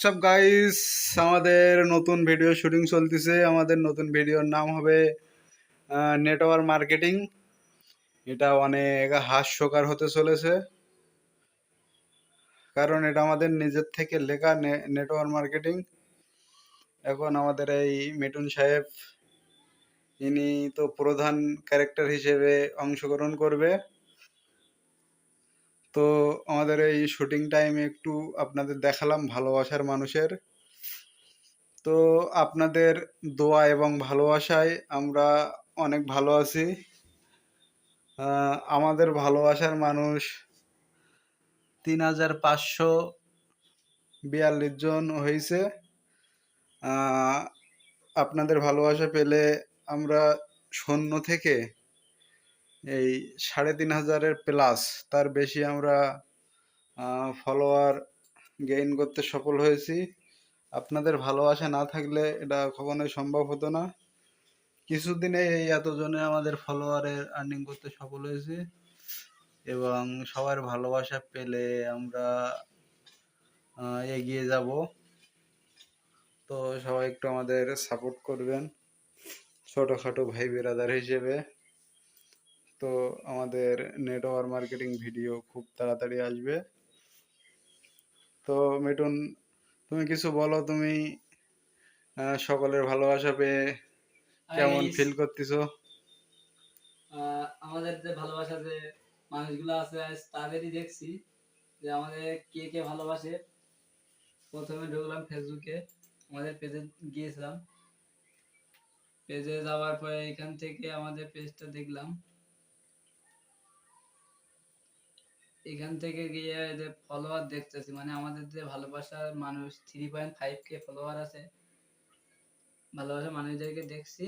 WhatsApp guys, আমাদের নতুন video shooting চলতেছে। আমাদের নতুন ভিডিওর নাম হবে নেটওয়ার্ক মার্কেটিং। এটা অনেক হাস্যকর হতে চলেছে, কারণ এটা আমাদের নিজের থেকে লেখা নেটওয়ার্ক মার্কেটিং। এখন আমাদের এই মিঠুন সাহেব, ইনি তো প্রধান ক্যারেক্টার হিসেবে অংশগ্রহণ করবে। তো আমাদের এই শুটিং টাইমে একটু আপনাদের দেখালাম ভালোবাসার মানুষের। তো আপনাদের দোয়া এবং ভালোবাসায় আমরা অনেক ভালো আছি। আমাদের ভালোবাসার মানুষ 3542 জন হয়েছে। আপনাদের ভালোবাসা পেলে আমরা শূন্য থেকে এই 3500-এর প্লাস, তার বেশি আমরা ফলোয়ার গেইন করতে সফল হয়েছি। আপনাদের ভালোবাসা না থাকলে এটা কখনোই সম্ভব হতো না। কিছুদিনে এই এতজনে আমাদের ফলোয়ারের আর্নিং করতে সফল হয়েছে, এবং সবার ভালোবাসা পেলে আমরা এগিয়ে যাব। তো সবাই একটু আমাদের সাপোর্ট করবেন ছোটোখাটো ভাই বেরাদার হিসেবে। তো আমাদের নেটওয়ার্ক মার্কেটিং ভিডিও খুব তাড়াতাড়ি আসবে। তো মিঠুন, তুমি কিছু বলো। তুমি সকলের ভালোবাসা পেয়ে কেমন ফিল করতেছো? আমাদের যে ভালোবাসা যে মানুষগুলো আছে তাদেরই দেখছি যে আমাদের কে কে ভালোবাসে। প্রথমে ঢুকলাম ফেসবুকে, আমাদের পেজে গিয়েছিলাম। পেজে যাওয়ার পরে এখান থেকে আমাদের পেজটা দেখলাম। এখান থেকে গিয়ে যে ফলোয়ার দেখতেছি, মানে আমাদের যে ভালোবাসার মানুষ 3.5K ফলোয়ার আছে, ভালোবাসার মানুষদেরকে দেখছি।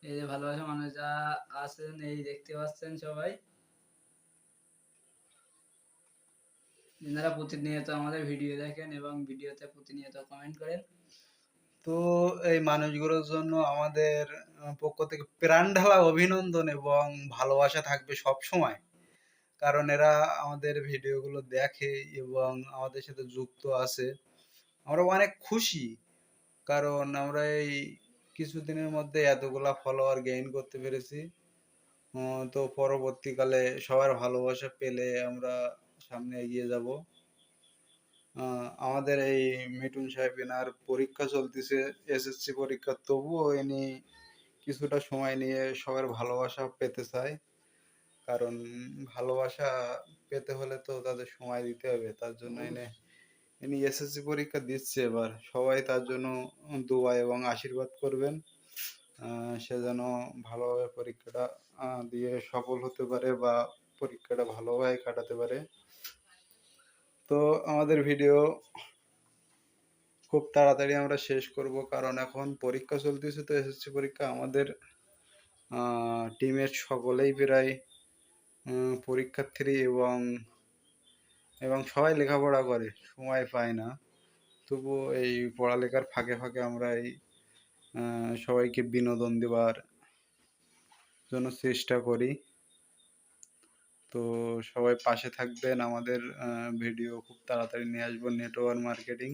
এই যে ভালোবাসার মানুষ যা আছেন এই দেখতে পাচ্ছেন সবাই, যারা প্রতিনিয়ত আমাদের ভিডিও দেখেন এবং ভিডিওতে প্রতিনিয়ত কমেন্ট করেন। তো এই মানুষগুলোর জন্য আমাদের পক্ষ থেকে প্রাণ ঢালা অভিনন্দন এবং ভালোবাসা থাকবে সব সময়। কারণ এরা আমাদের ভিডিওগুলো দেখে এবং আমাদের সাথে যুক্ত আছে। আমরা অনেক খুশি, কারণ আমরা এই কিছুদিনের মধ্যে এতগুলা ফলোয়ার গেইন করতে পেরেছি। তো পরবর্তীকালে সবার ভালোবাসা পেলে আমরা সামনে এগিয়ে যাব। আমাদের এই মিঠুন সাহেব, এনার পরীক্ষা চলতেছে, এসএসসি পরীক্ষা, তবুও ইনি কিছুটা সময় নিয়ে সবার ভালোবাসা পেতে চায়। কারণ ভালোবাসা পেতে হলে তো তাদের সময় দিতে হবে। তার জন্য ইনি এসএসসি পরীক্ষা দিচ্ছে এবার। সবাই তার জন্য দোয়া এবং আশীর্বাদ করবেন, সে যেন ভালোভাবে পরীক্ষাটা দিয়ে সফল হতে পারে বা পরীক্ষাটা ভালোভাবে কাটাতে পারে। তো আমাদের ভিডিও খুব তাড়াতাড়ি আমরা শেষ করব, কারণ এখন পরীক্ষা চলতেছে। তো এসএসসি পরীক্ষা আমাদের টিমের সকলেই প্রায় পরীক্ষার্থী, এবং সবাই লেখাপড়া করে, সময় পায় না। তবুও এই পড়ালেখার ফাঁকে ফাঁকে আমরা এই সবাইকে বিনোদন দেওয়ার জন্য চেষ্টা করি। তো সবাই পাশে থাকবেন। আমাদের ভিডিও খুব তাড়াতাড়ি নিয়ে আসবো নেটওয়ার্ক মার্কেটিং।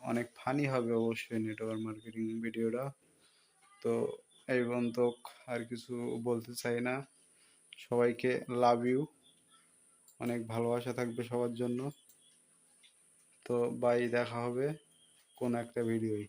অনেক ফানি হবে অবশ্যই নেটওয়ার্ক মার্কেটিং ভিডিওটা। তো এই পর্যন্ত আর কিছু বলতে চাই না। সবাইকে লাভ ইউ, অনেক ভালোবাসা থাকবে সবার জন্য। তো বাই, দেখা হবে কোন একটা ভিডিওয়।